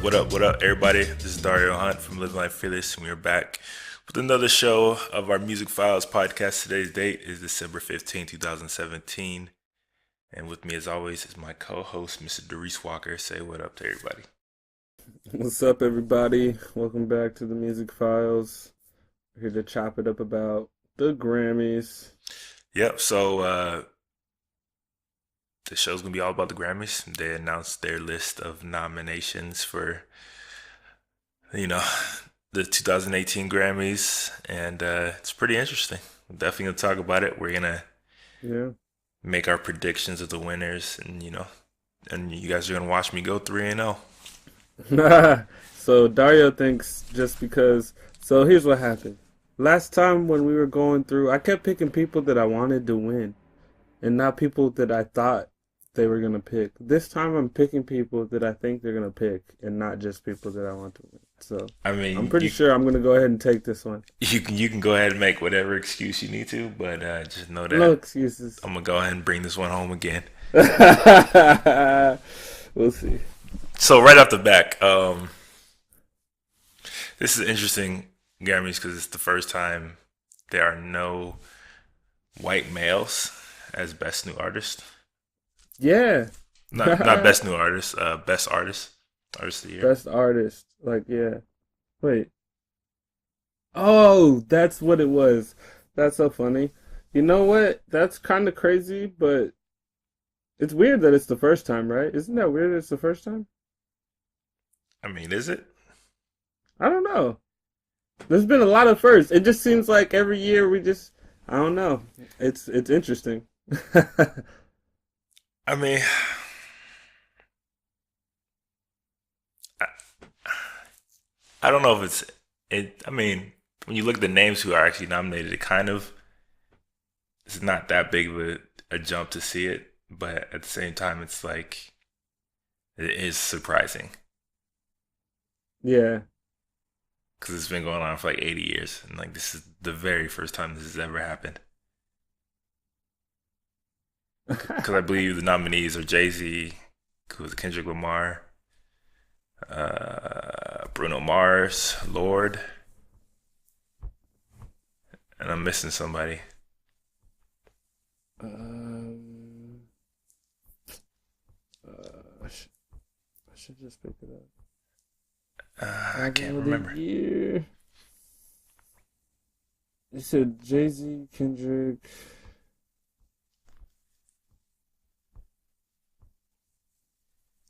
What up, everybody? This is Dario Hunt from Living Life Fearless, and we are back with another show of our Music Files podcast. Today's date is December 15th, 2017. And with me, as always, is my co-host, Mr. Doris Walker. Say what up to everybody. What's up, everybody? Welcome back to the Music Files. We're here to chop it up about the Grammys. Yep, so the show's going to be all about the Grammys. They announced their list of nominations for, the 2018 Grammys, and it's pretty interesting. We're definitely going to talk about it. We're going to Yeah. make our predictions of the winners, and you guys are going to watch me go 3-0. So Dario thinks just because. So here's what happened. Last time when we were going through, I kept picking people that I wanted to win, and not people that I thought they were gonna pick. This time I'm picking people that I think they're gonna pick, and not just people that I want to win. So I mean, I'm pretty sure I'm gonna go ahead and take this one. you can go ahead and make whatever excuse you need to, but just know No that excuses. I'm gonna go ahead and bring this one home again. We'll see. So right off the back, this is interesting, Grammys, because it's the first time there are no white males as best new artist. Yeah. Not best new artist, best artist of the year. Best artist. Like, yeah. Wait. Oh, that's what it was. That's so funny. You know what? That's kind of crazy, but it's weird that it's the first time, right? Isn't that weird that it's the first time? I mean, is it? I don't know. There's been a lot of firsts. It just seems like every year I don't know. It's interesting. I mean, I, I don't know if it's it. I mean, when you look at the names who are actually nominated, it's not that big of a jump to see it, but at the same time, it's like it is surprising Yeah. because it's been going on for like 80 years, and like this is the very first time this has ever happened. Because I believe the nominees are Jay-Z, who's Kendrick Lamar, Bruno Mars, Lord, and I'm missing somebody. Um, I should just pick it up. I can't Album of remember. the year. You said Jay-Z, Kendrick.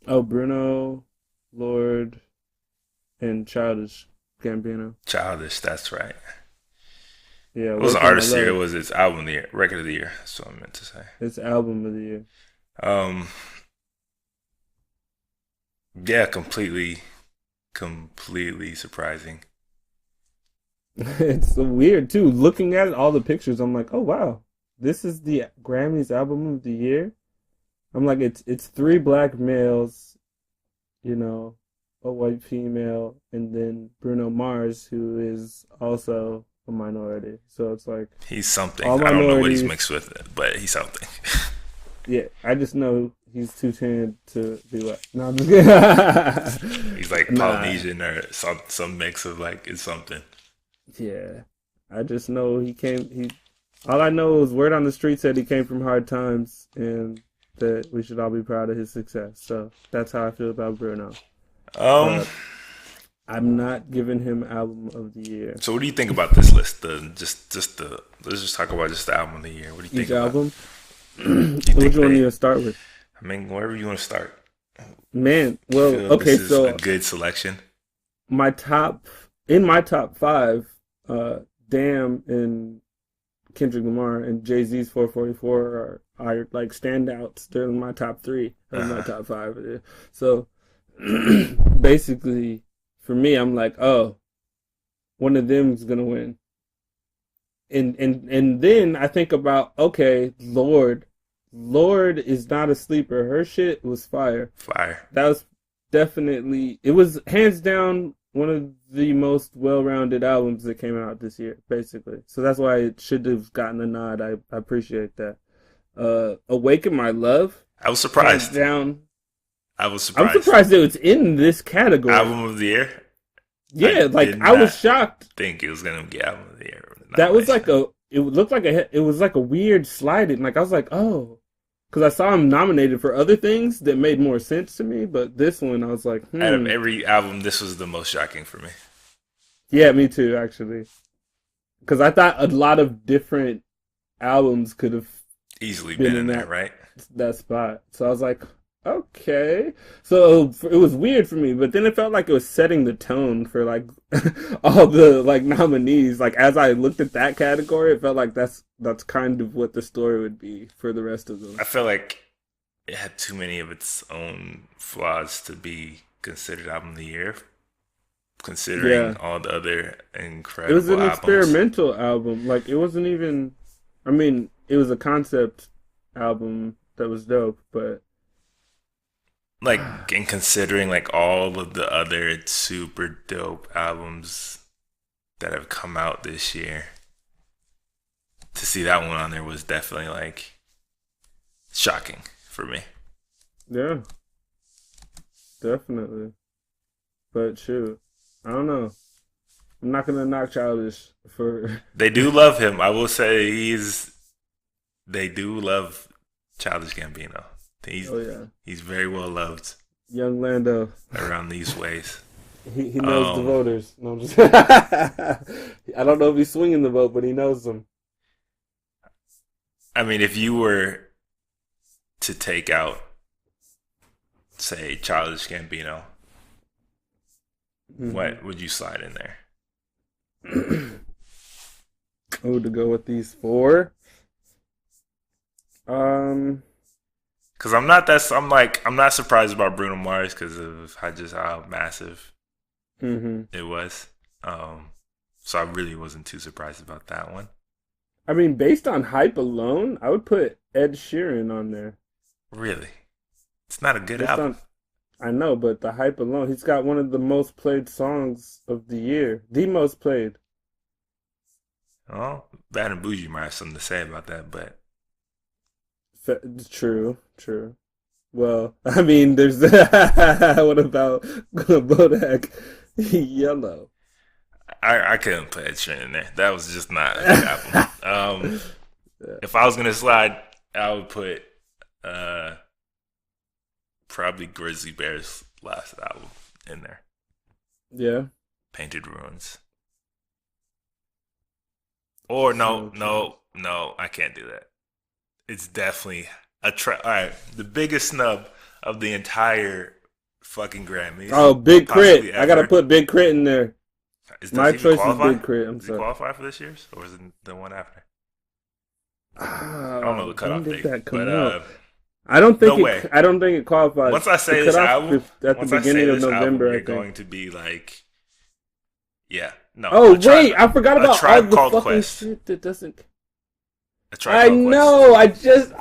Oh, Bruno, Lord, and Childish Gambino. Childish, that's right. Yeah, It wasn't Waking My artist of the year, it Love. was its album of the year, record of the year. That's what I meant to say. It's album of the year. Um, yeah, completely surprising. It's so weird too. Looking at all the pictures, I'm like, oh wow, this is the Grammys album of the year. I'm like, it's three black males, you know, a white female, and then Bruno Mars, who is also a minority. So it's like He's something. all I don't know what he's minorities. mixed with, but he's something. Yeah, I just know he's too tan to be white. No, I'm just kidding. He's like Nah, Polynesian or some mix of like it's something. yeah. I just know he came. He all I know is word on the street said he came from hard times, and that we should all be proud of his success. So that's how I feel about Bruno. Um, But I'm not giving him album of the year. so what do you think about this list? Let's just talk about just the album of the year. What do you think Each about? album. Do you Which think one do they? you start with? I mean, wherever you want to start. Man, You well, feel okay, this is a so good selection? my top in my top five, Damn and Kendrick Lamar and Jay Z's 444 are like standouts. They're in my top three of my Uh, top five. So basically, for me, I'm like, oh, one of them's gonna win. And then I think about, okay, Lord is not a sleeper. Her shit was fire. fire. That was definitely, it was hands down one of the most well-rounded albums that came out this year, basically. So that's why it should have gotten a nod. I appreciate that. Awaken My Love, I was hands surprised. down. I was I'm surprised. surprised it was in this category. Album of the year. Yeah, like did I was not shocked. think it was gonna be album of the year That was nomination. like a. It looked like it was like a weird sliding. Like I was like, oh, because I saw him nominated for other things that made more sense to me, but this one I was like, Out of every album, this was the most shocking for me. yeah, me too, actually. Because I thought a lot of different albums could have Easily been been in in there, that right? spot. So I was like, okay. So it was weird for me, but then it felt like it was setting the tone for like all the like nominees. Like as I looked at that category, it felt like that's kind of what the story would be for the rest of them. I feel like it had too many of its own flaws to be considered album of the year, considering Yeah. all the other It was incredible an albums. experimental album. Like it wasn't even I mean, it was a concept album that was dope, but Like, and considering like all of the other super dope albums that have come out this year, to see that one on there was definitely like shocking for me. yeah, definitely. But shoot, I don't know. I'm not gonna knock Childish for. They do love him. I will say they do love Childish Gambino. He's Oh yeah, he's very well loved young Lando. around these ways. He knows the Um, voters. No, I'm just. I don't know if he's swinging the vote, but he knows them. I mean, if you were to take out, say, Childish Gambino, Mm-hmm. what would you slide in there? Oh, to go with these four. Um. Because I'm not surprised about Bruno Mars because of how massive Hmm. it was. So I really wasn't too surprised about that one. I mean, based on hype alone, I would put Ed Sheeran on there. Really, it's not a good Based album. on, I know, but the hype alone, he's got one of the most played songs of the year, the most played. Well, Bad and Bougie might have something to say about that, but True, true. Well, I mean, there's what about Bodak Yellow? I couldn't put Ed Sheeran in there. That was just not a good album. If I was gonna slide, I would put uh, probably Grizzly Bear's last album in there, Yeah, Painted Ruins. Or so true. no, I can't do that. It's definitely a try. All right, the biggest snub of the entire fucking Grammys, Oh, Big Crit. possibly I gotta ever. put Big Crit in there. Does My it even choice is qualify? Big Crit. I'm Does it sorry. qualify for this year's, or is it the one after? I don't know the When cutoff did date, that but come out? I don't no think way. it. I don't think it qualifies. Once I The say this cutoff album, at the beginning of November, I you're think. going to be like, yeah, no, Oh wait, I forgot a about all tribe the called fucking Quest, shit that doesn't. a tribe I called Quest. know. I just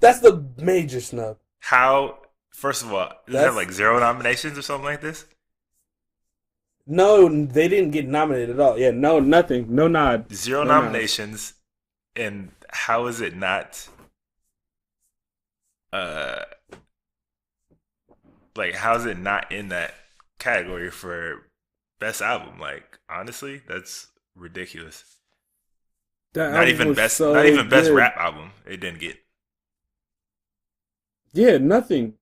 that's the major snub. How? First of all, does it have That's like zero nominations or something like this? no. They didn't get nominated at all. Yeah, no, nothing. No nod. Zero No nod. nominations, and how is it not? Uh, like how is it not in that category for best album? Like honestly, that's ridiculous. That album was Not so even best good. rap album. It didn't get. Yeah, nothing.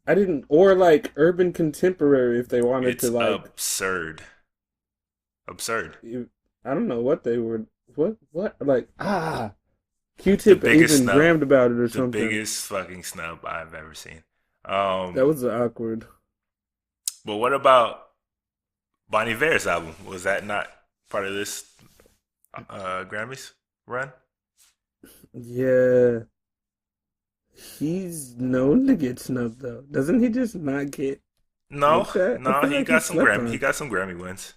I didn't or like urban contemporary if they wanted to It's like. absurd. Absurd. I don't know what they were. What like The Q-Tip biggest even snub. grammed about it or The something. biggest fucking snub I've ever seen. That was awkward. But what about Bonnie Iver's album? Was that not part of this Grammys run? Yeah, he's known to get snubbed though. Doesn't he just not get No, looked at? I no, feel like he's slept He on. got some Grammy wins.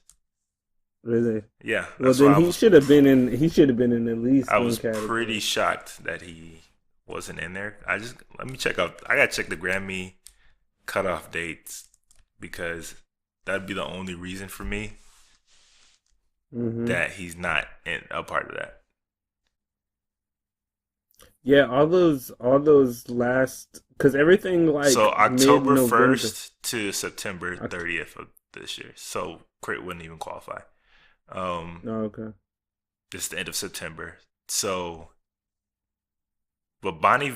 Really? Yeah, Well, that's why then he should have been in. He should have been in at least I one was pretty category. shocked that he wasn't in there. Let me check out. I gotta check the Grammy cutoff dates because that'd be the only reason for me Hmm. that he's not in a part of that. Yeah, all those last, because everything So like mid October November. 1st to September 30th of this year. So Crit wouldn't even qualify. Um, Oh, okay. it's the end of September. So, but Bonnie,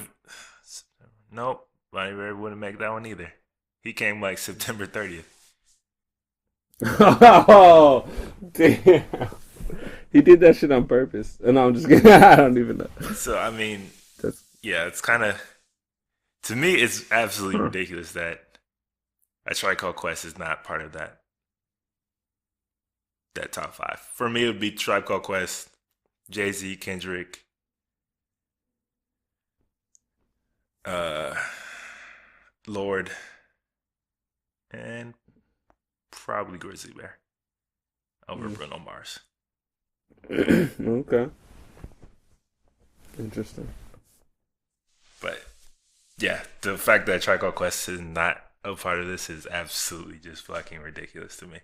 nope, Bonnie Rare wouldn't make that one either. He came like September 30th. Oh, damn. He did that shit on purpose. And I'm just kidding. I don't even know. So I mean, That's yeah, it's kind of to me, it's absolutely huh. ridiculous that a Tribe Called Quest is not part of that top five. For me, it would be Tribe Called Quest, Jay Z, Kendrick, uh, Lord, and probably Grizzly Bear over Mm. Bruno Mars. Okay. Interesting. But yeah, the fact that Tribe Called Quest is not a part of this is absolutely just fucking ridiculous to me.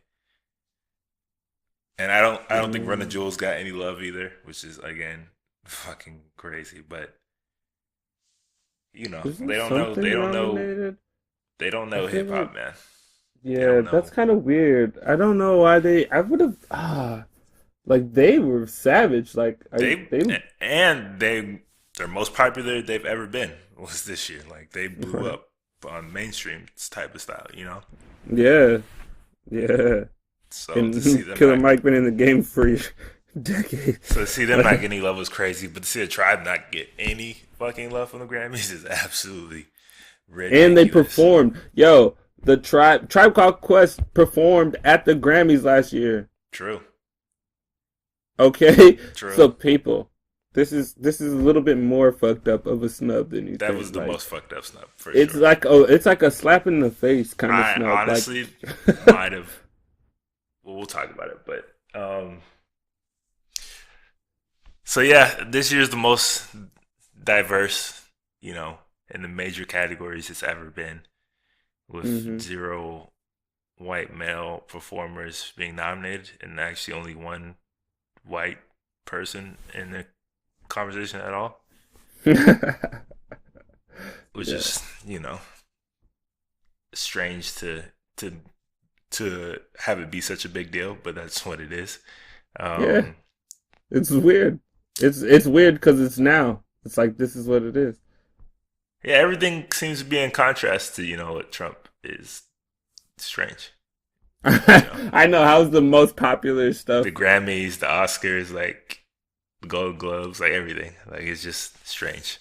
And I don't think Run the Mm. Jewels got any love either, which is again fucking crazy. But Isn't they don't know something nominated? they don't I know feel hip like, hop, man. They yeah, don't that's know. kind of weird. I don't know why I would have, like they were savage. Like, They they, and their most popular they've ever been was this year. Like they blew right. up on mainstream type of style. Yeah, yeah. So to see And them Killer not Mike been in the game for decades. so to see them not Like, getting any love was crazy, but to see a tribe not get any fucking love from the Grammys is absolutely and they ridiculous. performed. Yo, the Tribe Called Quest performed at the Grammys last year. True. Okay, True. so people, this is a little bit more fucked up of a snub than you That think. was the Like most fucked up snub for it's sure. like it's like a slap in the face kind of I snub. Like honestly might have. Well, we'll talk about it, but so yeah, this year's the most diverse, in the major categories it's ever been, with hmm zero white male performers being nominated, and actually only one white person in the conversation at all, which yeah, is strange to to have it be such a big deal, but that's what it is. yeah. Um, It's weird. It's weird because it's now. It's like this is what it is. yeah, everything seems to be in contrast to what Trump is. Strange, you know. I know how's the most popular The stuff. Grammys, the Oscars, like the Gold Globes, like everything. Like it's just strange.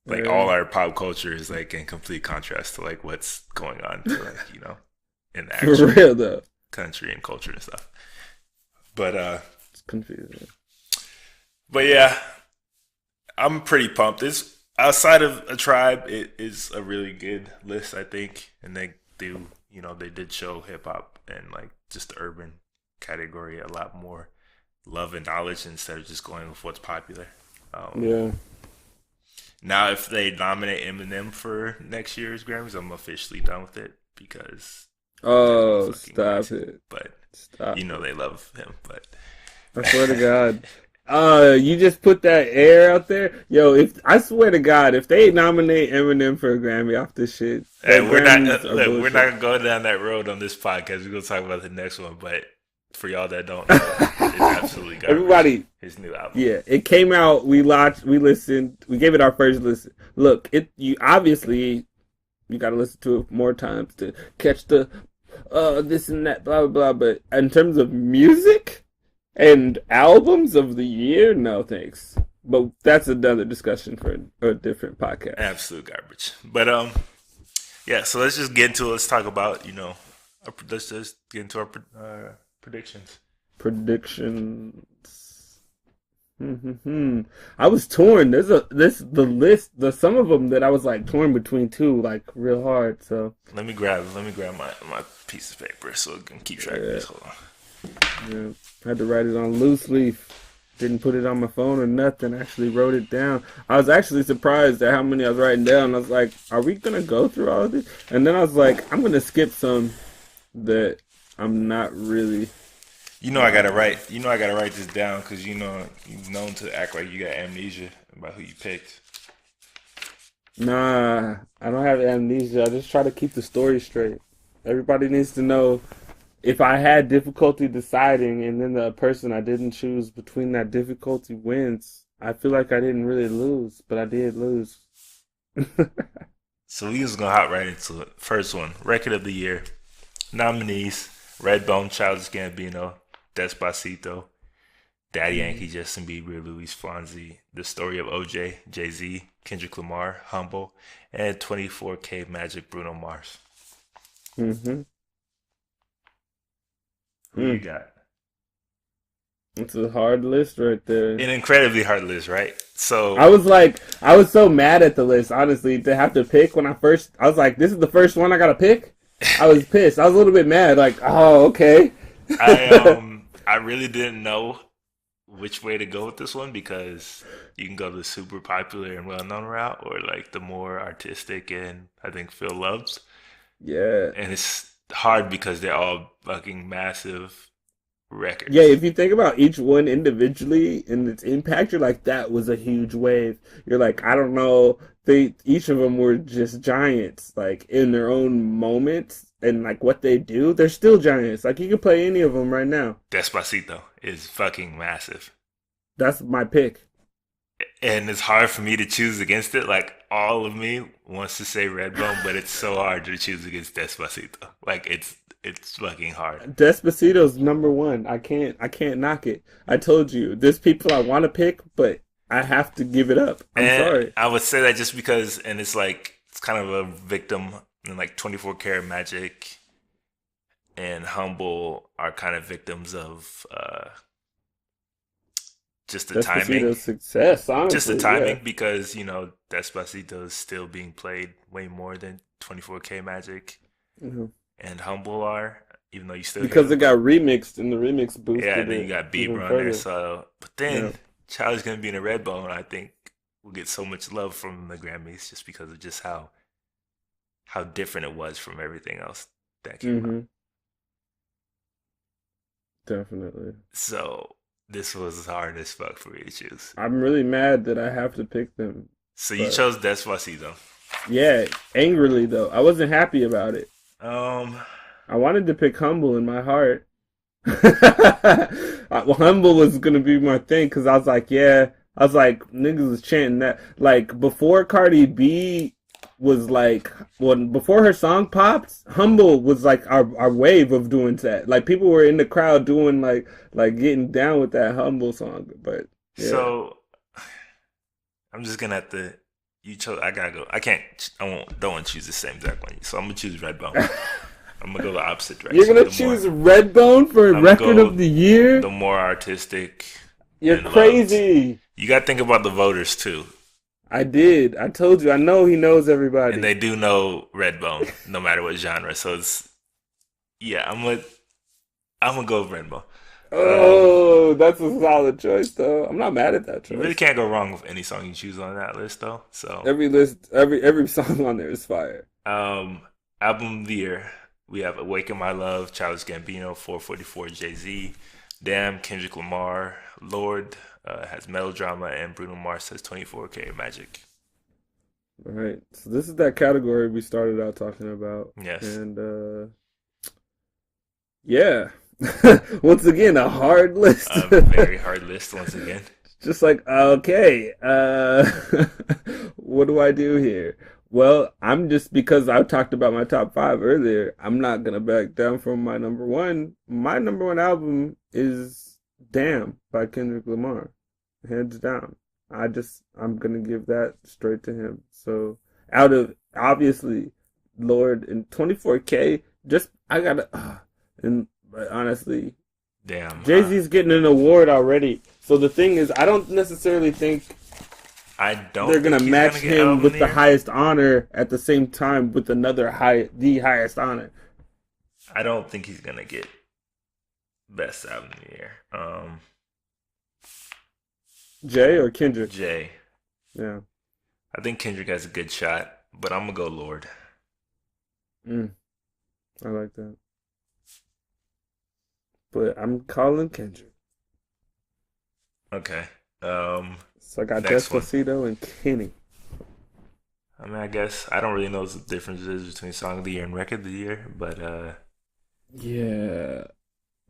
Like all Uh, our pop culture is like in complete contrast to like what's going on to like, in the for actual real though, country and culture and stuff. But it's confusing. but yeah, I'm pretty pumped. This outside of a tribe, it is a really good list, I think. And they do, they did show hip hop and like just the urban category a lot more love and knowledge instead of just going with what's popular. Um, Yeah. Now, if they nominate Eminem for next year's Grammys, I'm officially done with it because there's no Oh, fucking stop reason. it. But Stop it. they love him. But I swear to God. You just put that air out there. Yo, if I swear to God, if they nominate Eminem for a Grammy off this shit, the and we're not Grammys are look, we're not bullshit. gonna go down that road on this podcast. We're gonna talk about the next one. But for y'all that don't know, it's absolutely garbage. Everybody, His new album. yeah, it came out. We watched, we listened, we gave it our first listen. Look, it you obviously you got to listen to it more times to catch the this and that blah blah blah. But in terms of music and albums of the year, no thanks. But that's another discussion for a different podcast. Absolute garbage. But yeah. So let's just get into it. Let's talk about let's just get into our predictions. Predictions. Hmm. I was torn. There's the list. The some of them that I was like torn between two, like real hard. So Let me grab my piece of paper so I can keep track of yeah, this. Hold on. yeah. I had to write it on loose leaf. Didn't put it on my phone or nothing. I actually wrote it down. I was actually surprised at how many I was writing down. I was like, "Are we gonna go through all of this?" And then I was like, "I'm gonna skip some that I'm not really." I gotta write. I gotta write this down because you're known to act like you got amnesia about who you picked. Nah, I don't have amnesia. I just try to keep the story straight. Everybody needs to know if I had difficulty deciding and then the person I didn't choose between that difficulty wins. I feel like I didn't really lose, but I did lose. So we just gonna hop right into it. First one, record of the year. Nominees: Redbone, Childish Gambino, Despacito, Daddy Mm-hmm. Yankee, Justin Bieber, Louis Fonsi, The Story of OJ, Jay Z, Kendrick Lamar, Humble, and 24K Magic, Bruno Mars. Mm-hmm. Who you got? It's a hard list right there. An incredibly hard list, right? So I was so mad at the list, honestly, to have to pick when I was like, this is the first one I gotta pick. I was pissed. I was a little bit mad, like, oh, okay. I really didn't know which way to go with this one because you can go the super popular and well known route or like the more artistic and I think Phil loves. Yeah. And it's hard because they're all fucking massive Yeah, records. if you think about each one individually and its impact, you're like, that was a huge wave. You're like, I don't know. They each of them were just giants, like in their own moments and like what they do. They're still giants. Like you can play any of them right now. Despacito is fucking massive. That's my pick. And it's hard for me to choose against it. Like all of me wants to say Redbone, but it's so hard to choose against Despacito. Like it's fucking hard. Despacito's number one. I can't knock it. I told you, there's people I want to pick, but I have to give it up. I'm And sorry. I would say that just because, and it's like it's kind of a victim, and like 24 Karat Magic and Humble are kind of victims of just the timing. Despacito's success, Just the honestly, yeah. timing because, Despacito is still being played way more than 24K Magic Mhm. and Humble are, even though you still hear Because it them. got remixed and the remix Yeah, boosted and then you it got even Bieber on there. further. So, but Yeah. then Charlie's gonna be in a Redbone. I think will get so much love from the Grammys just because of just how different it was from everything else that came out. Mm-hmm. Definitely. So this was hard as fuck for me to choose. I'm really mad that I have to pick them. So you But chose Despacito. yeah, angrily though. I wasn't happy about it. Um, I wanted to pick Humble in my heart. Well, Humble was gonna be my thing because I was like, yeah, I was like, niggas was chanting that. Like before Cardi B was like, when before her song popped, Humble was like our wave of doing that. Like people were in the crowd doing like getting down with that Humble song. But yeah, so I'm just gonna have to. You chose. I gotta go. I can't. I won't. Don't want to choose the same exact one. So I'm gonna choose Redbone. I'm gonna go the opposite you're direction. gonna choose Redbone for I'm gonna record of go the year? the more artistic You're and loved. crazy. You got to think about the voters too, I did. I told you. I know he knows and everybody. they do know Redbone, no matter what genre. So it's yeah. I'm gonna go with Redbone. Um, Oh, that's a solid choice, though. I'm not mad at that you really choice. can't go wrong with any song you choose on that list, though. So, Every list, every song on there is fire. um, album of the year, we have "Awaken My Love," Childish Gambino, 444, Jay Z, "Damn," Kendrick Lamar, "Lord" has Melodrama, and Bruno Mars has 24K Magic. All right, so this is that category we started out talking about, Yes, and yeah, once again, a hard list. a very hard list once again. Just like, okay, what do I do here? Well, I'm just because I talked about my top five earlier, I'm not gonna back down from my number one. My number one album is Damn by Kendrick Lamar. Hands down. I'm gonna give that straight to him. So out of obviously Lord and 24K, just I gotta and but honestly, Damn, Jay Z's getting an award already. So the thing is, I don't necessarily think I they're don't gonna think he's match gonna get him album of with the the year. highest honor at the same time with the highest honor. I don't think he's gonna get best album of the year. Jay or Kendrick? Jay. Yeah. I think Kendrick has a good shot, but I'm gonna go Lord. Mm, I like that. But I'm calling Kendrick. Okay. Um, So I got Next one. Despacito and Kenny. I mean, I guess I don't really know what the difference is between song of the year and record of the year, but Yeah.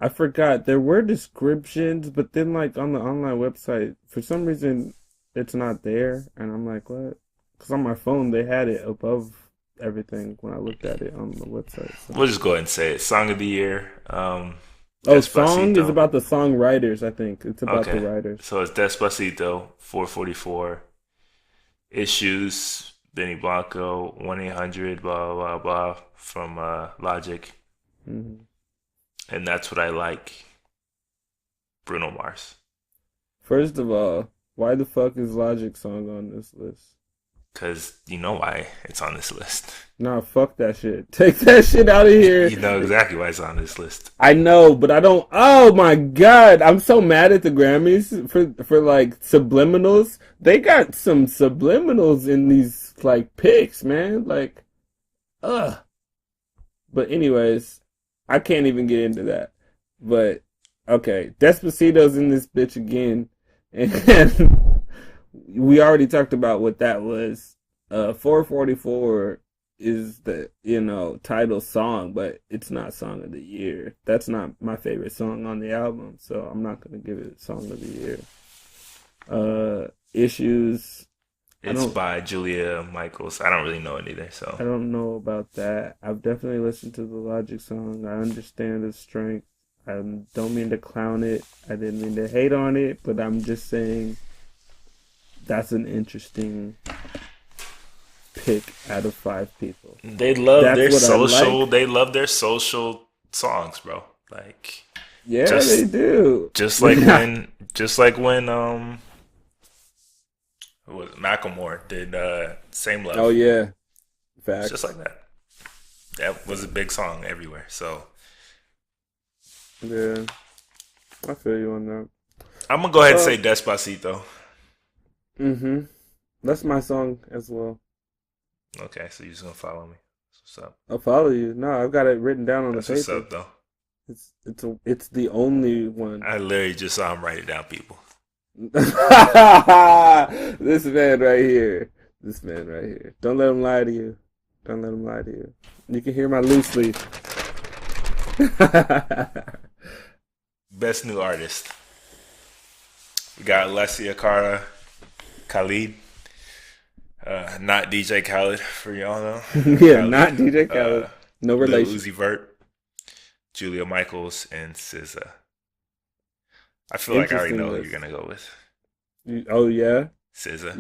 I forgot there were descriptions, but then like on the online website, for some reason it's not there, and I'm like, what? Because on my phone they had it above everything when I looked at it on the website. So, we'll just go ahead and say it. Song of the year, oh, song is Despacito. about the songwriters. I think it's about the Okay, writers. so it's Despacito, 444, Issues, Benny Blanco, 1-800, blah blah blah from Logic, Hmm. and That's What I Like, Bruno Mars. First of all, why the fuck is Logic song on this list? Cause you know why it's on this list. Nah, fuck that shit. Take that shit out of here. You know exactly why it's on this list. I know, but I don't. Oh my god, I'm so mad at the Grammys for like subliminals. They got some subliminals in these like picks, man. Like, ugh. But anyways, I can't even get into that. But okay, Despacito's in this bitch again, and we already talked about what that was. 444 is the title song, but it's not song of the year. That's not my favorite song on the album, so I'm not gonna give it song of the year. Issues. I It's don't. by Julia Michaels. I don't really know it either, so I don't know about that. I've definitely listened to the Logic song. I understand its strength. I don't mean to clown it. I didn't mean to hate on it, but I'm just saying that's an interesting pick out of five people. they love That's their what I social. like. They love their social songs, bro. Like Yeah, they just do. just like when who was it? Macklemore did Same Oh Love. yeah, It's just facts. like that. That was a big song everywhere. So Yeah, I feel you on that. I'm gonna go ahead and Uh, say Despacito. mm-hmm. That's my song as well. Okay, so you're just gonna follow me. That's what's up. I'll follow you. No, I've got it written down on the That's what's paper. up, though. It's the only one. I literally just saw him write it down, people. This man right here. This man right here. Don't let him lie to you. Don't let him lie to you. You can hear my loose leaf. Best new artist. We got Alessia Cara, Khalid, not DJ Khaled for y'all though. Yeah, Khalid, not DJ Khaled. No Lil relation. Uzi Vert, Julia Michaels, and SZA. I feel like I already Interesting know who you're list. gonna go with. Oh yeah. SZA.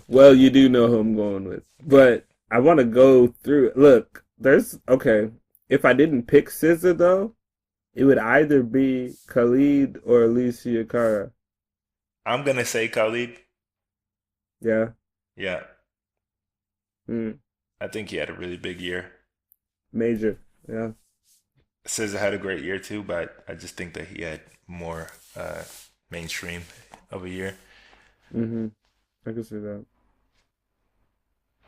Well, you do know who I'm going with, but I want to go through. Look, there's okay. If I didn't pick SZA though, it would either be Khalid or Alicia Cara. I'm gonna say Khalid. Yeah. Yeah, Mm, I think he had a really big year. major. Yeah. SZA had a great year too, but I just think that he had more mainstream of a year. Mm-hmm. I can see that.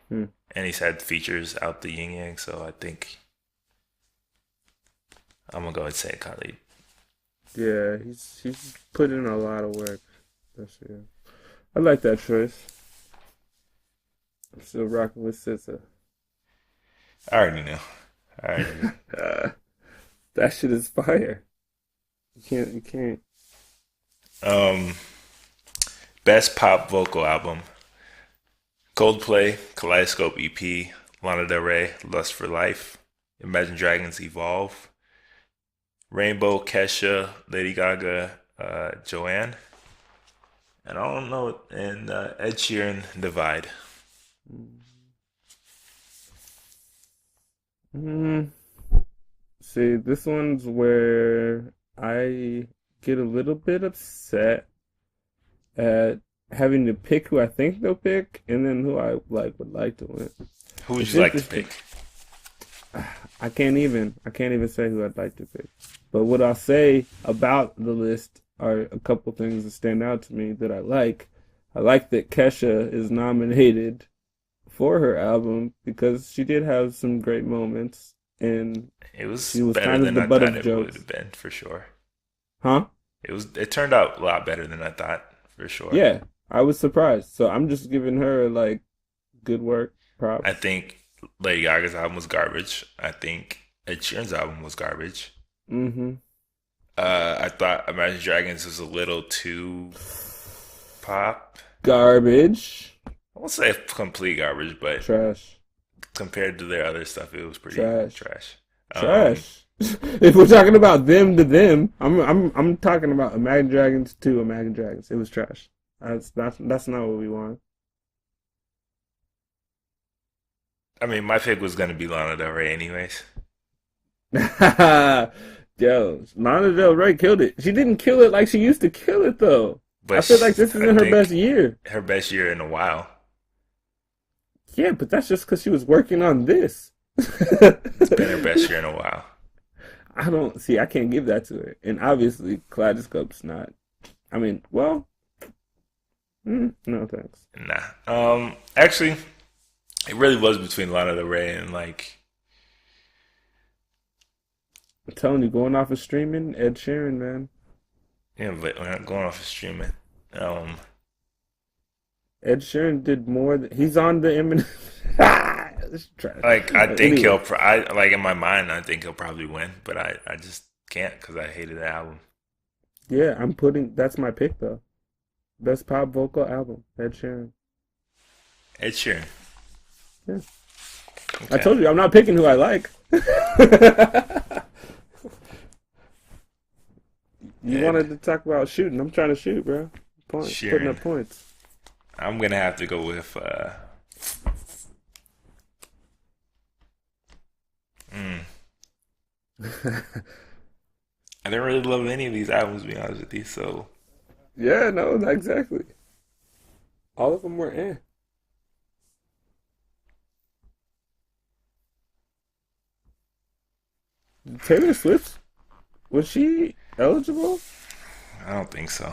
Hmm. And he's had features out the yin yang, so I think I'm gonna go and say Khalid. Yeah, he's put in a lot of work. That's yeah. I like that choice. I'm still rocking with SZA. I already knew. I already knew. That shit is fire. You can't. Um, best pop vocal album: Coldplay, Kaleidoscope EP, Lana Del Rey, Lust for Life, Imagine Dragons, Evolve, Rainbow, Kesha, Lady Gaga, Joanne, and I don't know, and Ed Sheeran, Divide. Mm, see, this one's where I get a little bit upset at having to pick who I think they'll pick and then who I like would like to win. Who would It's you like to interesting. pick? I can't even say who I'd like to pick. But what I'll say about the list are a couple things that stand out to me that I like. I like that Kesha is nominated for her album because she did have some great moments and It was she was better kind of than the I butt thought of it would jokes. have been for sure. Huh? It turned out a lot better than I thought for sure. Yeah. I was surprised. So I'm just giving her like good work, I props. think Lady Gaga's album was garbage. I think Ed Sheeran's album was garbage. Mm-hmm. I thought Imagine Dragons was a little too pop. Garbage. I won't say complete garbage, but Trash. compared to their other stuff, it was pretty Trash. trash. Um, Trash. If we're talking about them to them, I'm talking about Imagine Dragons to Imagine Dragons. It was trash. That's not what we want. I mean, my pick was gonna be Lana Del Rey, anyways. Yo, Lana Del Rey killed it. She didn't kill it like she used to kill it though. I But feel like this I isn't her best think year. her best year in a while. Yeah, but that's just because she was working on this. It's been her best year in a while. I don't see. I can't give that to her, and obviously, Kaleidoscope's not. I mean, well, no thanks. Nah. Actually, it really was between Lana Del Rey and like, I'm telling you, going off of streaming, Ed Sheeran, man. yeah, but we're not going off of streaming. Um, Ed Sheeran did more. He's on the Eminem. It's trash. like I think Anyway, I like in my mind, I think he'll probably win, but I just can't because I hated the album. yeah, I'm putting. That's my pick though. Best pop vocal album, Ed Sheeran. Ed Sheeran. Yeah, I Okay. told you, I'm not picking who I like. You Ed wanted to talk about shooting. I'm trying to shoot, bro. Putting Sheeran. up points. I'm gonna have to go with mm, I didn't really love any of these albums to be honest with you, so Yeah, no, not exactly. All of them were eh. Taylor Swift, was she eligible? I don't think so.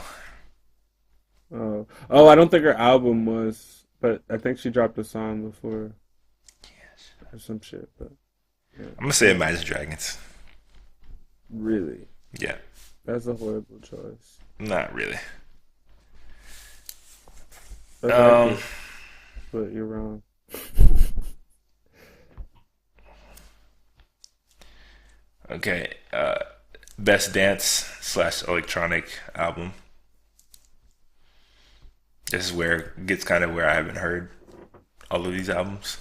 Oh, I don't think her album was, but I think she dropped a song before or some shit. But yeah, I'm gonna say Imagine Dragons. really, Yeah, that's a horrible choice. not really. I like Um, it, but you're wrong. okay. Best dance slash electronic album. This is where it gets kind of where I haven't heard all of these albums.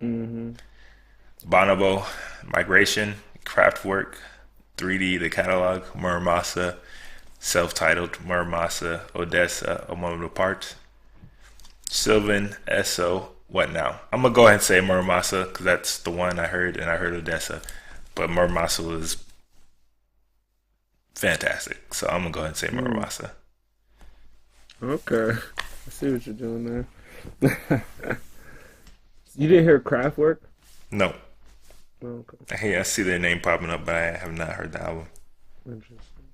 Hmm. Bonobo, Migration, Kraftwerk, 3D, The Catalog, Muramasa, self-titled Muramasa, Odessa, A Moment Apart, Sylvan, Esso, What Now? I'm gonna go ahead and say Muramasa because that's the one I heard, and I heard Odessa, but Muramasa was fantastic, so I'm gonna go ahead and say Mm, Muramasa. okay, I see what you're doing there. You didn't hear Kraftwerk? No, Oh, okay, I see their name popping up, but I have not heard the album. interesting.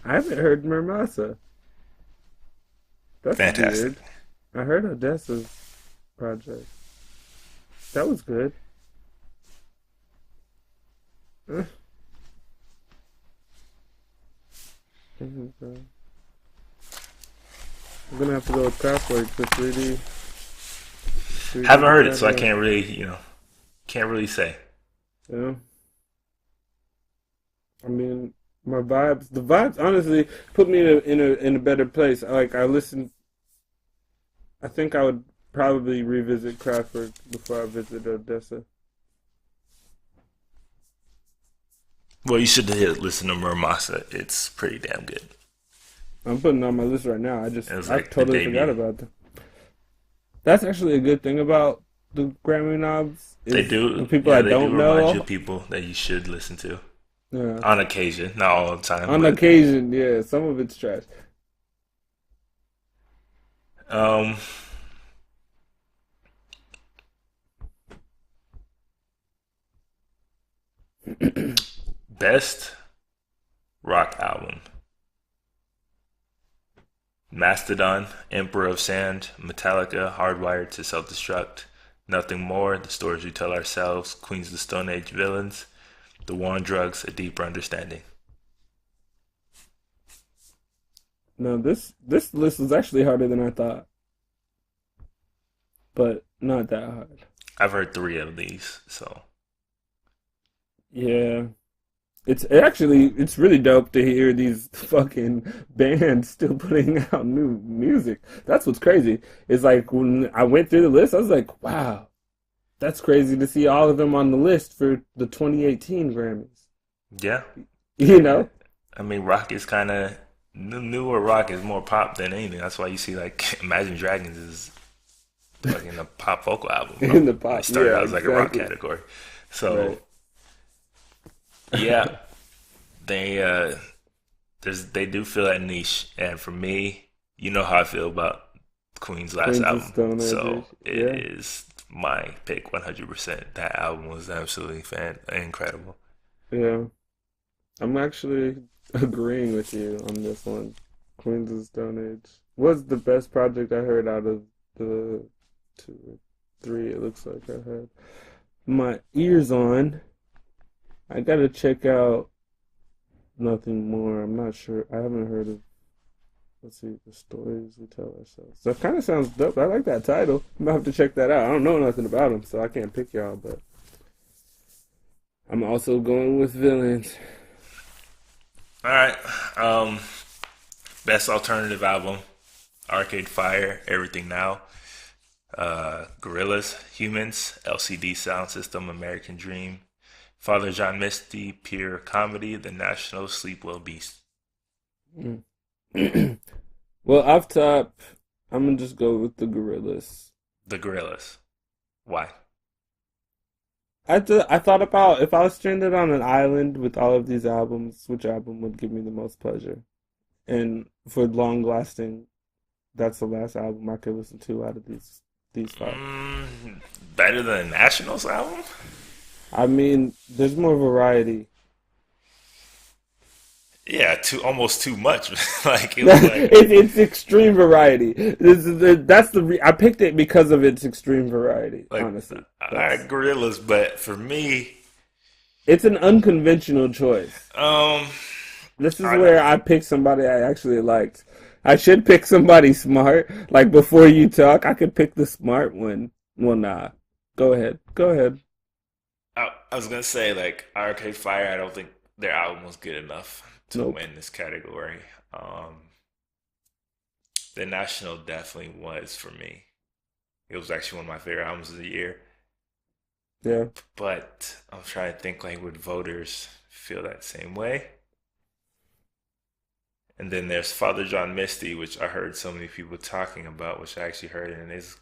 I haven't heard Mermasa. That's Fantastic. weird. I heard Odessa's project. That was good. Eh, mhm, bro. I'm gonna have to go with Kraftwerk for 3D Haven't the heard it, so I catalog. can't really, can't really say. Yeah, I mean, the vibes, honestly put me in a better place. Like I listened, I think I would probably revisit Kraftwerk before I visit Odessa. Well, you should listen to Muramasa. It's pretty damn good. I'm putting it on my list right now. It was I like the totally forgot debut. about that. That's actually a good thing about the Grammy knobs They is the do, people yeah, I they do don't remind you of know. people that you should listen to Yeah. on occasion, not all the time, On but occasion, yeah, some of it's trash. um, best rock album: Mastodon, Emperor of Sand, Metallica, Hardwired to Self-Destruct, Nothing More, The Stories We Tell Ourselves, Queens of the Stone Age, Villains, The War on Drugs, A Deeper Understanding. No, this list was actually harder than I thought, but not that hard. I've heard three of these, so Yeah. It's really dope to hear these fucking bands still putting out new music. That's what's crazy. It's like when I went through the list, I was like, wow, that's crazy to see all of them on the list for the 2018 Grammys. yeah. You know? I mean, rock is kind of newer. Rock is more pop than anything. That's why you see like Imagine Dragons is fucking a pop vocal album. In the It pop. started Yeah, out as like a rock exactly. category. So Right. yeah, they they do feel that niche, and for me, you know how I feel about Queen's last Queens of album, Stone Age. so it Yeah. is my pick 100%. That album was absolutely incredible. Yeah. I'm actually agreeing with you on this one. Queens of Stone Age was the best project I heard out of the two or three it looks like I had my ears on. I gotta check out Nothing More. I'm not sure. I haven't heard of, let's see, The Stories We Tell Ourselves. That kind of sounds dope. I like that title. I'm gonna have to check that out. I don't know nothing about them, so I can't pick y'all, but I'm also going with Villains. All right, um, best alternative album: Arcade Fire, Everything Now, Gorillaz, Humans, LCD Sound System, American Dream, Father John Misty, Pure Comedy, The National, Sleep Well Beast. Mm. Well, off top, I'm gonna just go with the Gorillas. The Gorillaz. Why? I thought about if I was stranded on an island with all of these albums, which album would give me the most pleasure? And for long lasting, that's the last album I could listen to out of these five. Mm, better than Nationals album? I mean, there's more variety. Yeah, almost too much. Like it was like It's extreme variety. I picked it because of its extreme variety. like Honestly, I like Gorillaz, but for me, it's an unconventional choice. um, This is I where I pick somebody I actually liked. I should pick somebody smart. Like before you talk, I could pick the smart one. Well, nah. Go ahead. Go ahead. I was gonna say like Arcade Fire. I don't think their album was good enough to Nope. win this category. The National definitely was for me. It was actually one of my favorite albums of the year. Yeah. But I'm trying to think like would voters feel that same way? And then there's Father John Misty, which I heard so many people talking about, which I actually heard, and it's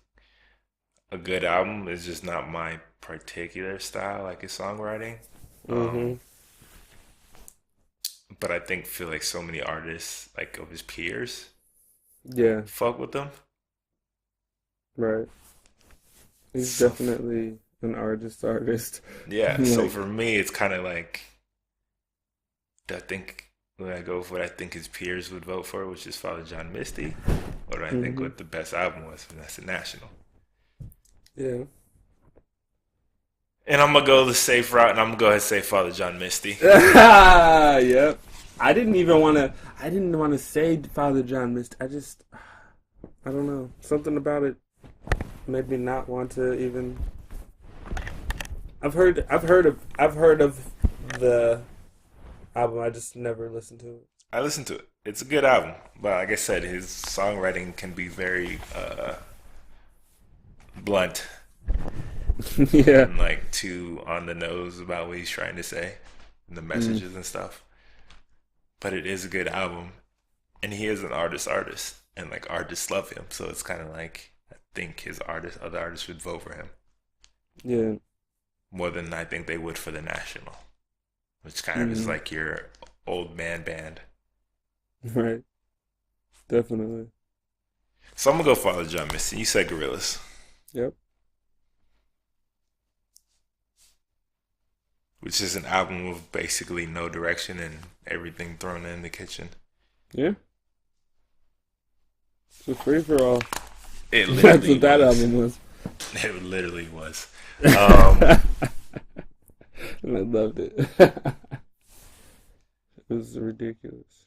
a good album. It's just not my particular style, like his songwriting. Um, Mm-hmm. but I think feel like so many artists, like of his peers, Yeah. fuck with them. Right. He's So definitely an artist. yeah, so Like, for me, it's kind of like I think when I go for what I think his peers would vote for, which is Father John Misty, or do I think hmm what the best album was, and that's the National. yeah. And I'm gonna go the safe route, and I'm gonna go ahead and say Father John Misty. Yep. I didn't want to say Father John Mist. I don't know. Something about it made me not want to even. I've heard of the album. I just never listened to I listened to it. It's a good album, but like I said, his songwriting can be very blunt it. Yeah. and like too on the nose about what he's trying to say, and the Mm. messages and stuff. But it is a good album, and he is an artist, and like artists love him. So it's kind of like I think other artists would vote for him Yeah. more than I think they would for the National, which kind of is Mm. like your old man band. Right. Definitely. So I'm gonna go Father John Misty. You said Gorillaz, Yep. which is an album with basically no direction and everything thrown in the kitchen. Yeah. It's a free for all. It That's literally what that was. album was. It literally was. Um, And I loved it. It was ridiculous.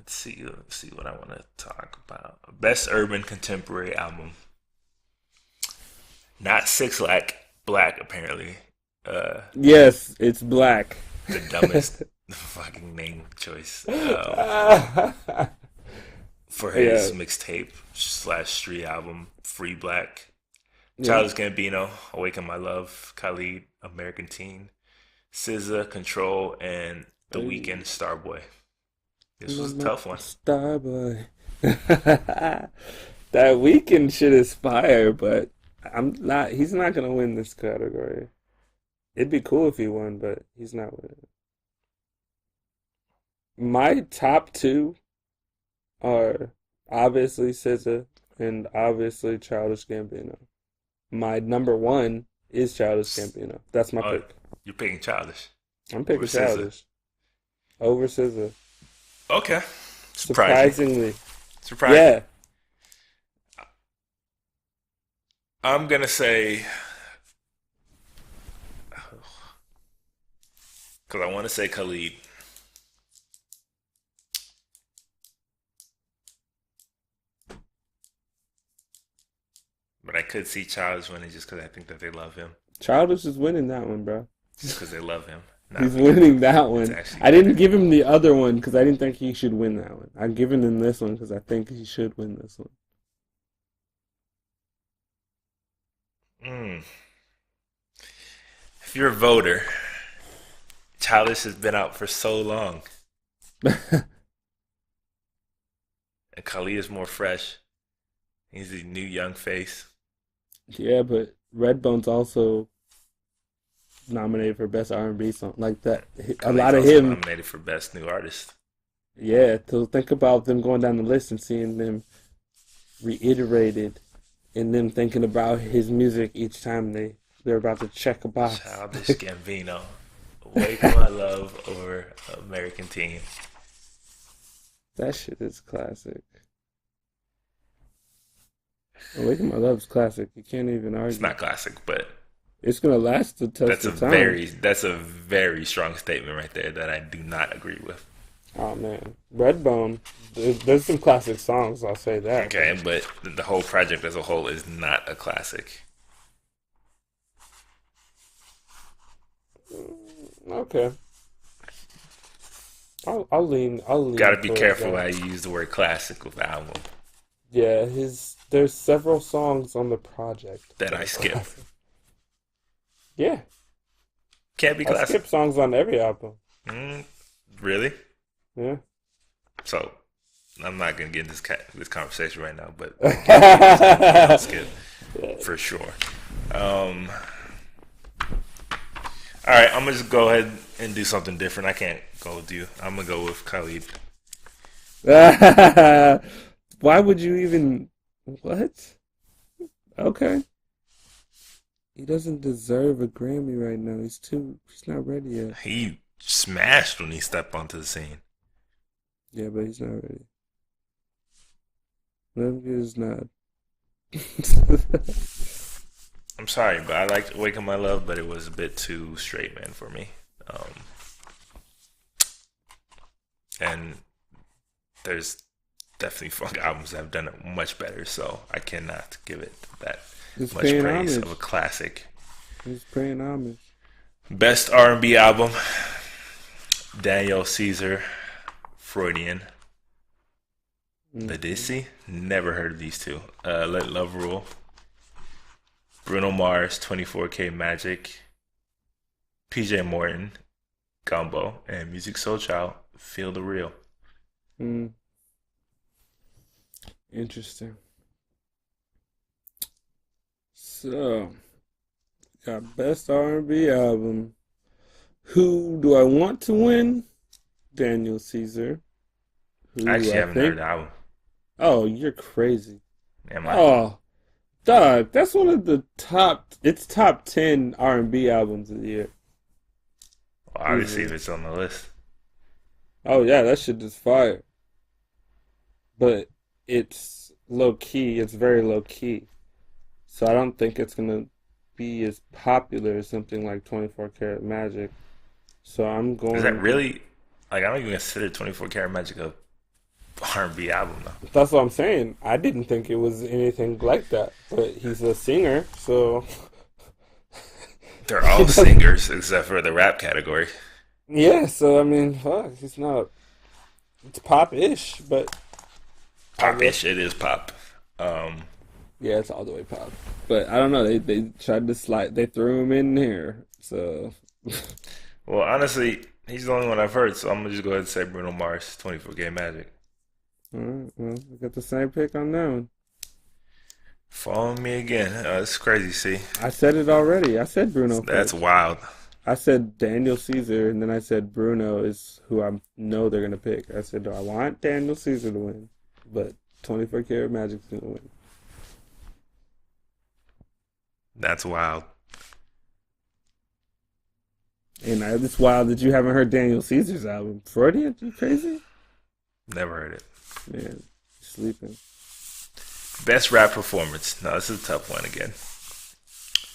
Let's see what I want to talk about. Best urban contemporary album. Not Six Black apparently. Uh, Yes, it's black. the dumbest fucking name choice. For Yeah, his mixtape slash street album, Free Black. yeah. Childish Gambino, Awaken My Love, Khalid, American Teen, SZA, Control, and The Weeknd, Hey, Starboy. This was a I'm a tough one. star boy. That weekend shit is fire, but I'm not. He's not gonna win this category. It'd be cool if he won, but he's not winning. My top two are obviously SZA and obviously Childish Gambino. My number one is Childish Gambino. That's my Oh, pick. you're picking Childish I'm over picking SZA. Childish over SZA. Okay, surprising, Surprisingly. surprising. Yeah. I'm gonna say because I want to say Khalid, but I could see Childish winning just because I think that they love him, Childish is winning that one, bro. just because they love him, not He's because winning that it's one. actually I didn't better. give him the other one because I didn't think he should win that one. I'm giving him this one because I think he should win this one. Mm. If you're a voter, Childish has been out for so long, and Khalid is more fresh. He's a new young face. Yeah, but Redbone's also nominated for best R&B song. Like that, a Khalid's lot of also him. nominated for best new artist. Yeah, to think about them going down the list and seeing them reiterated, and them thinking about his music each time they're about to check a box. Childish Gambino, Wake My Love over American Teen. That shit is classic. Awaken My Love's classic. You can't even It's argue. not classic, but It's gonna last the test of time. that's a very strong statement right there that I do not agree with. Oh man, Redbone. There's some classic songs. I'll say that. Okay, but the whole project as a whole is not a classic. Okay, I'll Got lean to be towards careful how that. you use the word classic with the album Yeah, his there's several songs on the project that that I are skip. classic. Yeah, Can't be I classic. skip songs on every album. Mm, really? Yeah. So I'm not gonna get in this conversation right now, but can't be is gonna be a no skip for sure. Um, all right, I'm gonna just go ahead and do something different. I can't go with you. I'm gonna go with Khalid. Why would you even? What? Okay. He doesn't deserve a Grammy right now. He's not ready yet. He smashed when he stepped onto the scene. Yeah, but he's not ready. Let him get his nod. I'm sorry, but I liked "Waking My Love," but it was a bit too straight man for me. Um, and there's definitely funk albums that have done it much better, so I cannot give it that He's much paying praise of homage. a classic. He's paying homage. Best R&B album: Daniel Caesar, Freudian. Mm-hmm. Ledisi? Never heard of these two. Let Love Rule. Bruno Mars, 24K Magic. PJ Morton, Gumbo. And Music Soul Child, Feel the Real. Mm, interesting. So, got best R&B album. Who do I want to win? Daniel Caesar. I Who actually I haven't heard think. the album. Oh, you're crazy. Am I? Oh, dog, that's one of the top. It's top 10 R&B albums of the year, Well, obviously, if easily. it's on the list. Oh yeah, that shit is fire. But it's low key. It's very low key. So I don't think it's gonna be as popular as something like 24 Karat Magic. So I'm Is that going to. really? Like, I don't even consider 24 Karat Magic a R&B album though. That's what I'm saying. I didn't think it was anything like that, but he's a singer, so They're he all does. singers except for the rap category. Yeah, so I mean, fuck, he's not. It's pop-ish, but I Pop-ish, guess it is pop. Um, yeah, it's all the way pop. But I don't know. They tried to slide. They threw him in here, so well, honestly, he's the only one I've heard, so I'm gonna just go ahead and say Bruno Mars, 24 Gay Magic. all right. Well, we got the same pick on that one. Follow me again. It's crazy. See, I said it already. I said Bruno that's first. wild. I said Daniel Caesar, and then I said Bruno is who I know they're gonna pick. I said I want Daniel Caesar to win, but 24 Karat Magic's gonna win. That's wild. And it's wild that you haven't heard Daniel Caesar's album. Freudian? You crazy? Never heard it. Man, you're sleeping. Best rap performance. No, this is a tough one again.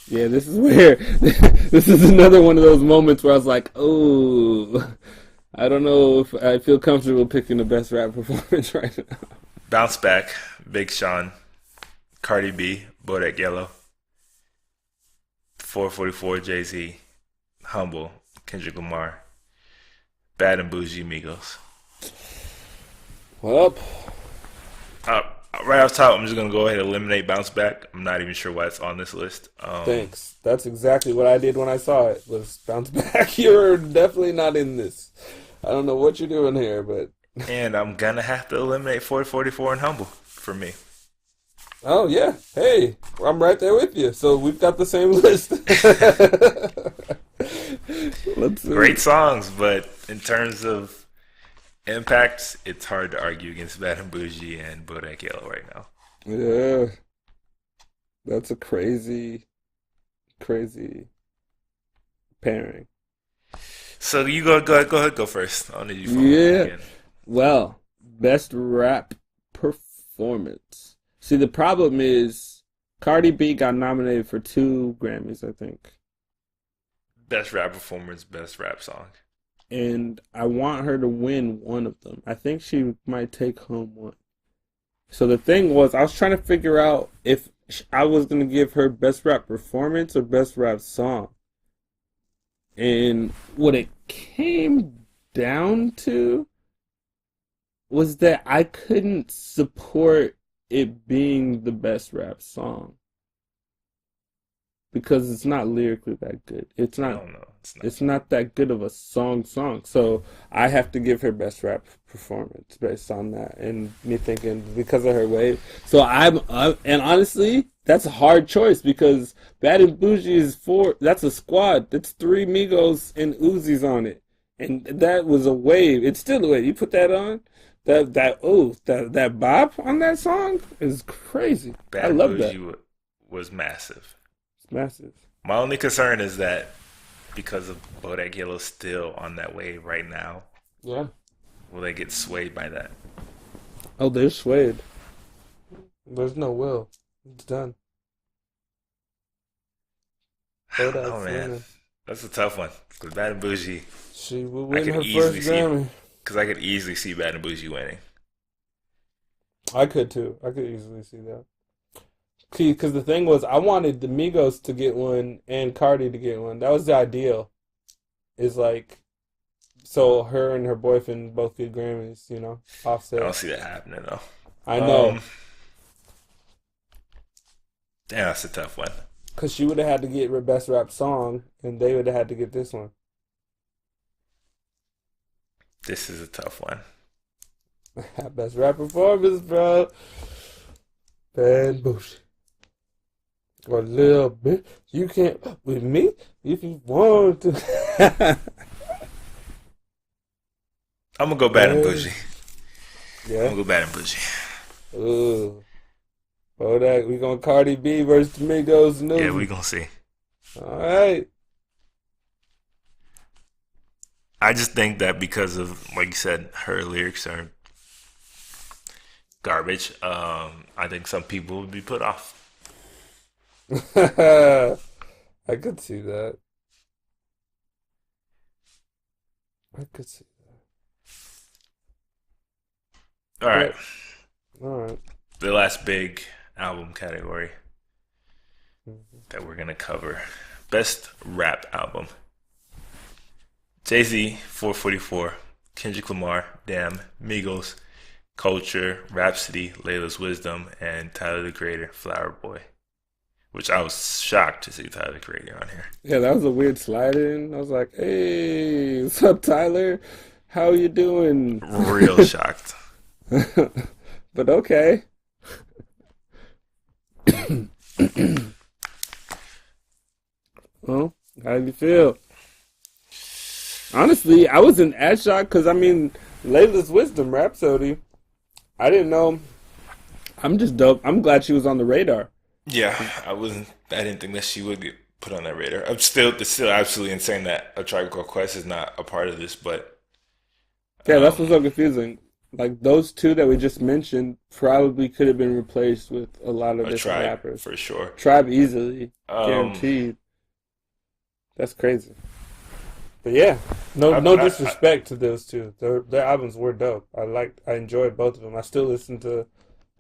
Yeah, this is where this is another one of those moments where I was like, oh, I don't know if I feel comfortable picking the best rap performance right now. Bounce Back, Big Sean, Cardi B, Bodak Yellow, 444, Jay-Z, Humble, Kendrick Lamar, Bad and Bougie, Migos. Well, Uh, right off top, I'm just gonna go ahead and eliminate Bounce Back. I'm not even sure why it's on this list. thanks. That's exactly what I did when I saw it. Was bounce back. You're definitely not in this. I don't know what you're doing here, but And I'm gonna have to eliminate 444 and Humble for me. oh yeah. Hey, I'm right there with you. So we've got the same list. Let's see. Great songs, but in terms of impacts, it's hard to argue against Bad and Bougie and Bodak Yellow right now. Yeah, that's a crazy, crazy pairing. So you go ahead, go first. I don't need you for me Yeah. again. Well, best rap performance. See, the problem is Cardi B got nominated for 2 Grammys, I think. Best rap performance, best rap song. And I want her to win one of them. I think she might take home one. So the thing was, I was trying to figure out if I was going to give her best rap performance or best rap song. And what it came down to was that I couldn't support it being the best rap song because it's not lyrically that good. It's not. No, no, it's not. It's not that good of a song. So I have to give her best rap performance based on that, and me thinking because of her wave. So and honestly, that's a hard choice because Bad and Bougie is 4. That's a squad. That's 3 Migos and Uzis on it, and that was a wave. It's still a wave. You put that on. That bop on that song is crazy. I Bad and love that. Bougie was massive. It's massive. My only concern is that because of Bodak Yellow still on that wave right now, Yeah. will they get swayed by that? Oh, they're swayed. There's no will. It's done. I don't know, Bodak's man. winning. That's a tough one. Because Bad and Bougie, She will I win could her easily first see it. Grammy. Because I could easily see Bad and Bougie winning. I could too. I could easily see that. See, because the thing was, I wanted the Migos to get one and Cardi to get one. That was the ideal. Is like, so her and her boyfriend both get Grammys, I Offset. don't see that happening though. I know, Damn, that's a tough one. because she would have had to get her best rap song, and they would have had to get this one. This is a tough one. Best rap performance, bro. Bad bullshit. Or a little bit. You can't with me if you want to. I'm gonna go Bad and Bougie. I'm Yeah. gonna go Bad and Bougie. Ooh. Bodak, we going Cardi B versus Migos Yeah, News. we gonna see. All right. I just think that because of, like you said, her lyrics are garbage. I think some people would be put off. I could see that. I could see All right. But all right. The last big album category Mhm. that we're gonna cover: best rap album. Jay-Z, 444, Kendrick Lamar, Damn, Migos, Culture, Rhapsody, Layla's Wisdom, and Tyler the Creator, Flower Boy. Which I was shocked to see Tyler the Creator on here. Yeah, that was a weird slide in. I was like, "Hey, what's up, Tyler? How you doing?" Real shocked. But okay. Well, how do you feel? Honestly, I wasn't as shocked because I mean, Layla's Wisdom, Rhapsody. I didn't know. I'm just dope. I'm glad she was on the radar. Yeah, I didn't think that she would get put on that radar. It's still absolutely insane that A Tribe Called Quest is not a part of this, but Yeah, that's what's um, so confusing. Like those two that we just mentioned probably could have been replaced with a lot of A different Tribe rappers. for sure. Tribe easily, Um, guaranteed. That's crazy. But yeah, no I, no but I, disrespect to those two. Their albums were dope. I enjoyed both of them. I still listen to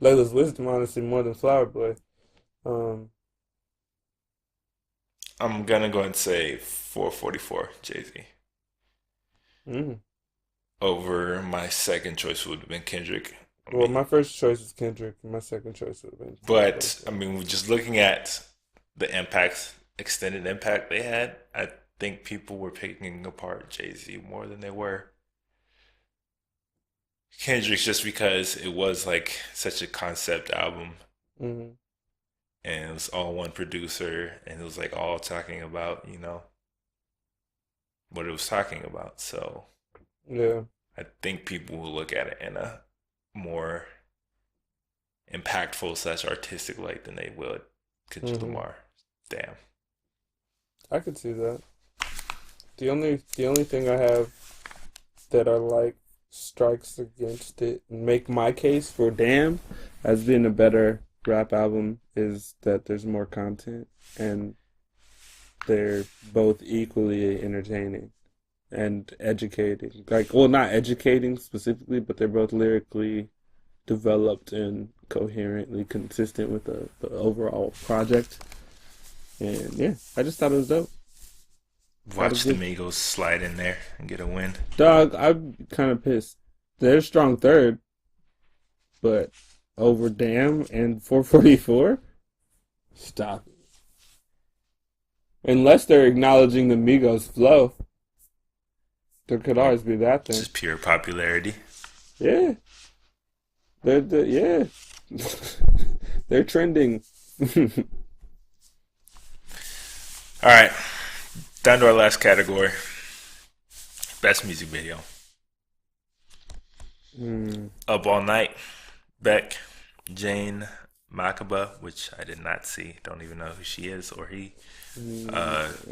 Layla's Wisdom honestly more than Flower Boy. Um, I'm gonna go and say 444 Jay-Z. mm. Over my second choice would have been Kendrick. I Well, mean, my first choice was Kendrick, and my second choice would have been Flower Boy. but I mean, just looking at the impact, extended impact they had, I think people were picking apart Jay-Z more than they were Kendrick's, just because it was like such a concept album Hmm. and it was all one producer and it was like all talking about, what it was talking about. So Yeah. I think people will look at it in a more impactful slash artistic light than they would Kendrick Hmm. Lamar. Damn. I could see that. The only thing I have that are like strikes against it and make my case for Damn as being a better rap album is that there's more content and they're both equally entertaining and educating. Like, well, not educating specifically, but they're both lyrically developed and coherently consistent with the overall project. And yeah, I just thought it was dope. Gotta Watch the give Migos slide in there and get a win. Dog, I'm kind of pissed. They're a strong third, but over Damn and 444? Stop it. Unless they're acknowledging the Migos flow, there could Well, always be that thing. just pure popularity. Yeah, yeah. They're trending. All right, down to our last category: best music video. Hmm. Up All Night, Beck, Jane Makaba, which I did not see. Don't even know who she is or he. Hmm.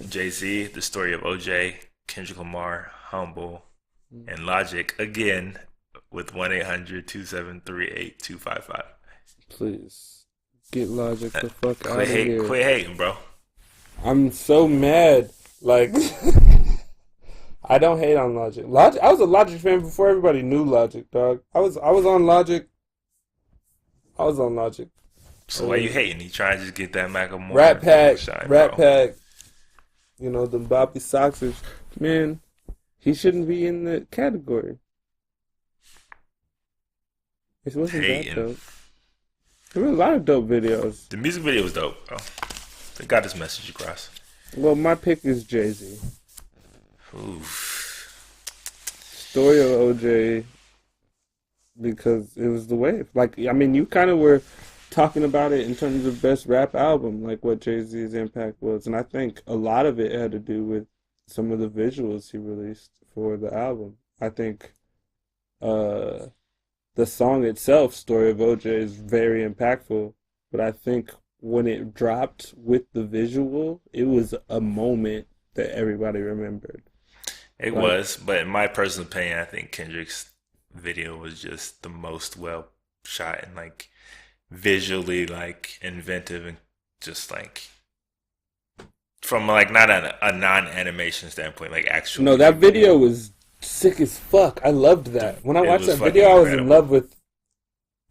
Jay-Z, The Story of OJ, Kendrick Lamar, Humble, and Logic again with 1-800-273-8255. Please get Logic the fuck out of here. Quit hating, bro. I'm so mad. Like, I don't hate on Logic. I was a Logic fan before everybody knew Logic, dog. I was on Logic. I was on Logic. So why you hating? You trying to just get that Rat Macklemore Pack, shine, Rat bro? Pack. You know the Bobby Soxers. Man, he shouldn't be in the category. It wasn't that Hating. dope. There were a lot of dope videos. The music video was dope, bro. They got his message across. Well, my pick is Jay-Z. Oof. Story of OJ, because it was the wave. Like, I mean, you kind of were talking about it in terms of best rap album, like what Jay-Z's impact was. And I think a lot of it had to do with some of the visuals he released for the album. I think uh, the song itself, Story of OJ, is very impactful. But I think when it dropped with the visual, it was a moment that everybody remembered. It Like, was, but in my personal opinion, I think Kendrick's video was just the most well shot and like visually like inventive and just like from like not a non-animation standpoint, like no, actually that video. video was sick as fuck. I loved that. When I It watched was that fucking video, I was in incredible. love with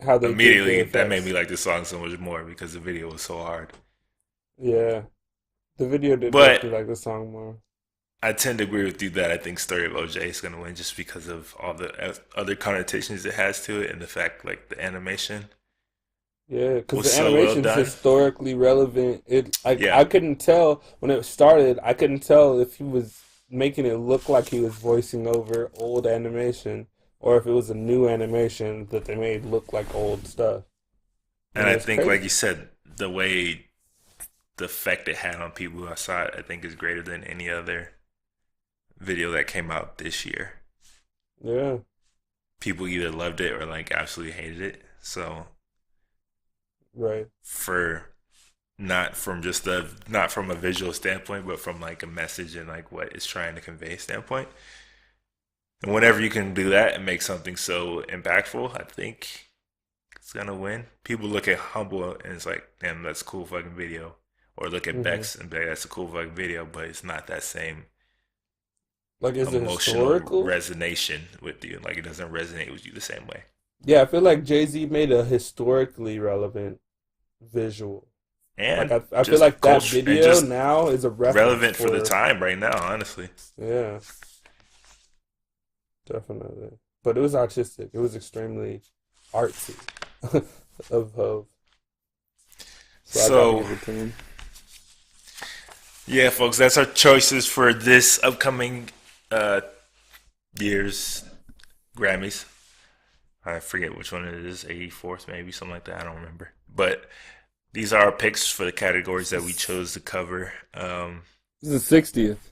how they did the Immediately, that made me effects. like the song so much more because the video was so hard. Yeah, the video did make But me like the song more. I tend to agree with you that I think Story of OJ is going to win just because of all the other connotations it has to it and the fact, like, the animation Yeah, because was the so well animation's done. historically relevant. I Yeah. couldn't tell when it started. I couldn't tell if he was making it look like he was voicing over old animation or if it was a new animation that they made look like old stuff. And And it I was think, like crazy. you said, the way the effect it had on people who saw it, I think is greater than any other video that came out this year. Yeah, People either loved it or like absolutely hated it. So right. for not from a visual standpoint, but from like a message and like what it's trying to convey standpoint. And whenever you can do that and make something so impactful, I think it's gonna win. People look at Humble and it's like, damn, that's a cool fucking video. Or look at Hmm. Bex and be like, that's a cool fucking video, but it's not that same Like, is it emotional historical? resonation with you. Like it doesn't resonate with you the same way. Yeah, I feel like Jay-Z made a historically relevant visual. Like And I feel just like that culture and video just now is a reference relevant for the for time right now, honestly. yeah, definitely. But it was artistic. It was extremely artsy of Hove. So I gotta So give it to him. yeah, folks, that's our choices for this upcoming uh year's Grammys. I forget which one it is, 84th maybe, something like that. I don't remember. But these are our picks for the categories that we This chose to cover. is the 60th.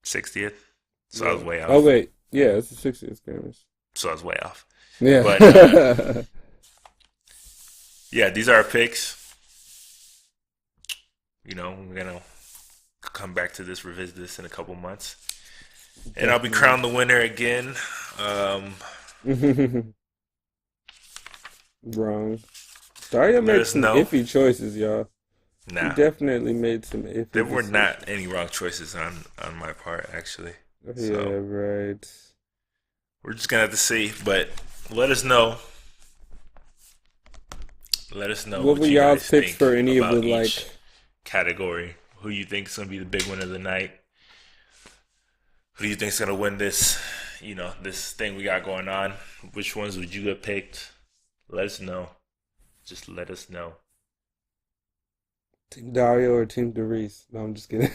60th. So I Yeah. was way Oh off. wait. Yeah, it's the 60th Grammys. So I was way off. But Yeah. yeah, these are our picks. You know, we're gonna come back to this, revisit this in a couple months, and I'll be Definitely. crowned the winner again. Um, Wrong. Dario Let made us some know. iffy choices, y'all. He Nah, definitely made some there iffy were decisions. not any wrong choices on my part actually. So Yeah, right. we're just gonna have to see. But let us know. Let us know What were what you y'all's guys picks think for any of the about each like? category. Who you think is gonna be the big winner of the night? Who do you think is gonna win this? You know, this thing we got going on. Which ones would you have picked? Let us know. Just let us know. Team Dario or Team Derice? No, I'm just kidding.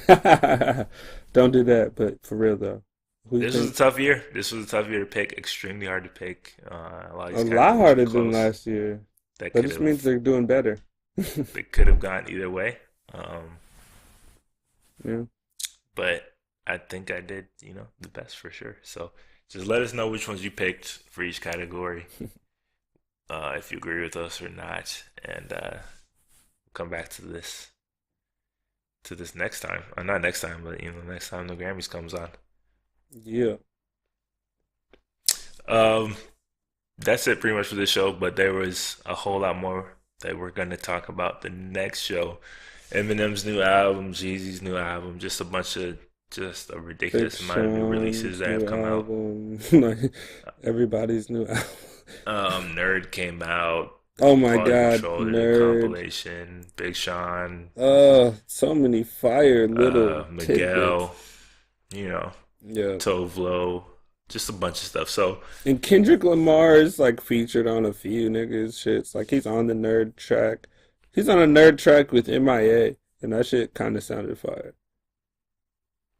Don't do that, but for real though. Who you This was a think? tough year. This was a tough year to pick. Extremely hard to pick. A lot of A these lot categories were harder than close. last year. That That could just means have they're doing better. they could have gone either way. Um, Yeah. but I think I did, the best for sure. So just let us know which ones you picked for each category, if you agree with us or not, and come back to this next time. Not next time, but next time the Grammys comes on. Yeah. Um, that's it pretty much for this show. But there was a whole lot more that we're gonna talk about the next show. Eminem's new album, Jeezy's new album, just a Big ridiculous amount of new releases Sean's that have new come out. album. Like everybody's new album. Nerd came out. Oh my Quality God, Control did a nerd. compilation. Big Sean, So many fire little tidbits. Miguel, you know, Yeah. Tovlo, just a bunch of stuff. So And Kendrick Lamar is like featured on a few niggas shits. Like he's on the nerd track. He's on a nerd track with MIA, and that shit kind of sounded fire.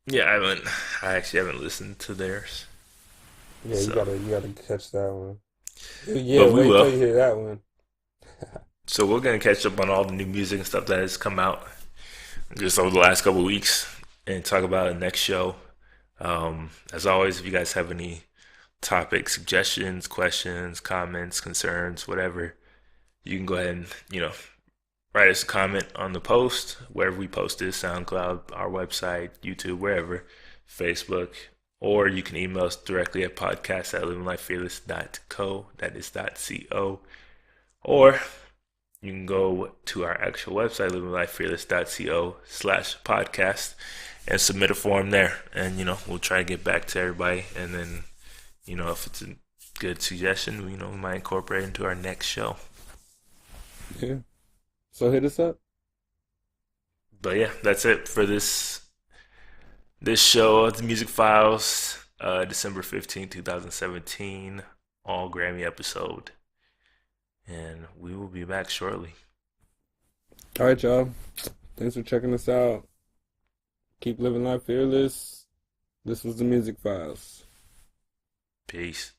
yeah, I actually haven't listened to theirs. Yeah, So, you gotta catch that one. Yeah, but we wait till will. you hear that one. So we're gonna catch up on all the new music and stuff that has come out just over the last couple of weeks and talk about it next show. As always, if you guys have any topic suggestions, questions, comments, concerns, whatever, you can go ahead and write us a comment on the post wherever we post this, SoundCloud, our website, YouTube, wherever, Facebook, or you can email us directly at podcast@livinglifefearless.co. That is .co. Or you can go to our actual website, livinglifefearless.co/podcast, and submit a form there. And, we'll try to get back to everybody. And then, if it's good suggestion. We might incorporate into our next show. Yeah. So hit us up. But yeah, that's it for this show, the Music Files, December 15th, 2017, all Grammy episode. And we will be back shortly. All right, y'all. Thanks for checking us out. Keep living life fearless. This was the Music Files. Peace.